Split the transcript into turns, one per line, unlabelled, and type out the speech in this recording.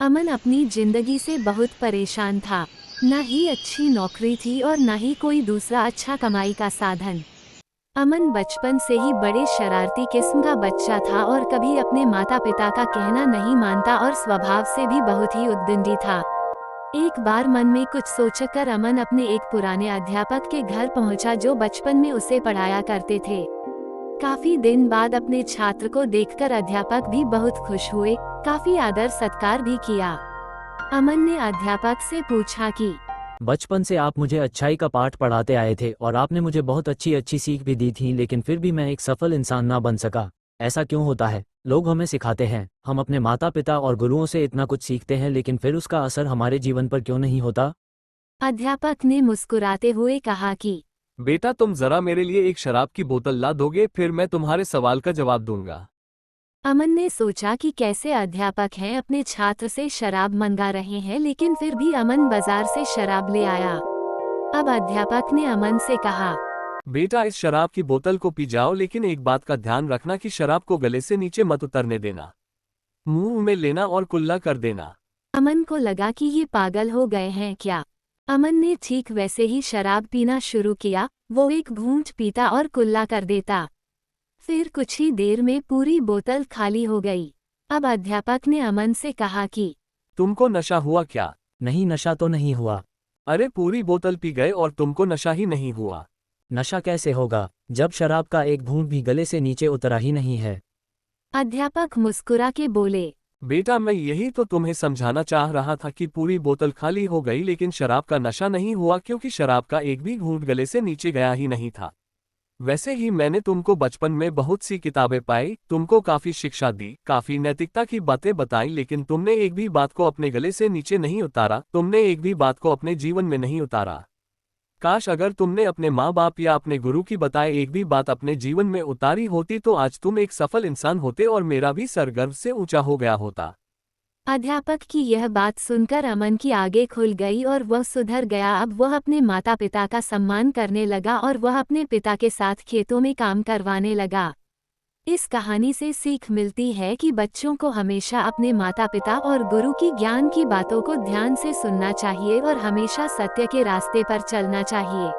अमन अपनी जिंदगी से बहुत परेशान था। न ही अच्छी नौकरी थी और न ही कोई दूसरा अच्छा कमाई का साधन। अमन बचपन से ही बड़े शरारती किस्म का बच्चा था और कभी अपने माता पिता का कहना नहीं मानता और स्वभाव से भी बहुत ही उद्दंडी था। एक बार मन में कुछ सोचकर अमन अपने एक पुराने अध्यापक के घर पहुंचा जो बचपन में उसे पढ़ाया करते थे। काफी दिन बाद अपने छात्र को देखकर अध्यापक भी बहुत खुश हुए, काफी आदर सत्कार भी किया। अमन ने अध्यापक से पूछा कि
बचपन से आप मुझे अच्छाई का पाठ पढ़ाते आए थे और आपने मुझे बहुत अच्छी अच्छी सीख भी दी थी, लेकिन फिर भी मैं एक सफल इंसान ना बन सका। ऐसा क्यों होता है? लोग हमें सिखाते हैं, हम अपने माता पिता और गुरुओं से इतना कुछ सीखते हैं, लेकिन फिर उसका असर हमारे जीवन पर क्यों नहीं होता?
अध्यापक ने मुस्कुराते हुए कहा कि
बेटा, तुम जरा मेरे लिए एक शराब की बोतल ला दोगे, फिर मैं तुम्हारे सवाल का जवाब दूंगा।
अमन ने सोचा कि कैसे अध्यापक हैं अपने छात्र से शराब मंगा रहे हैं, लेकिन फिर भी अमन बाजार से शराब ले आया। अब अध्यापक ने अमन से कहा,
बेटा, इस शराब की बोतल को पी जाओ, लेकिन एक बात का ध्यान रखना कि शराब को गले से नीचे मत उतरने देना। मुंह में लेना और कुल्ला कर देना।
अमन को लगा कि ये पागल हो गए हैं क्या। अमन ने ठीक वैसे ही शराब पीना शुरू किया। वो एक घूंट पीता और कुल्ला कर देता। फिर कुछ ही देर में पूरी बोतल खाली हो गई। अब अध्यापक ने अमन से कहा कि
तुमको नशा हुआ क्या?
नहीं, नशा तो नहीं हुआ।
अरे, पूरी बोतल पी गए और तुमको नशा ही नहीं हुआ?
नशा कैसे होगा जब शराब का एक घूंट भी गले से नीचे उतरा ही नहीं है?
अध्यापक मुस्कुरा के बोले,
बेटा, मैं यही तो तुम्हें समझाना चाह रहा था कि पूरी बोतल खाली हो गई, लेकिन शराब का नशा नहीं हुआ, क्योंकि शराब का एक भी घूंट गले से नीचे गया ही नहीं था। वैसे ही मैंने तुमको बचपन में बहुत सी किताबें पाई, तुमको काफी शिक्षा दी, काफी नैतिकता की बातें बताई, लेकिन तुमने एक भी बात को अपने गले से नीचे नहीं उतारा, तुमने एक भी बात को अपने जीवन में नहीं उतारा। काश अगर तुमने अपने माँ बाप या अपने गुरु की बताए एक भी बात अपने जीवन में उतारी होती तो आज तुम एक सफल इंसान होते और मेरा भी सर गर्व से ऊंचा हो गया होता।
अध्यापक की यह बात सुनकर अमन की आगे खुल गई और वह सुधर गया। अब वह अपने माता पिता का सम्मान करने लगा और वह अपने पिता के साथ खेतों में काम करवाने लगा। इस कहानी से सीख मिलती है कि बच्चों को हमेशा अपने माता पिता और गुरु की ज्ञान की बातों को ध्यान से सुनना चाहिए और हमेशा सत्य के रास्ते पर चलना चाहिए।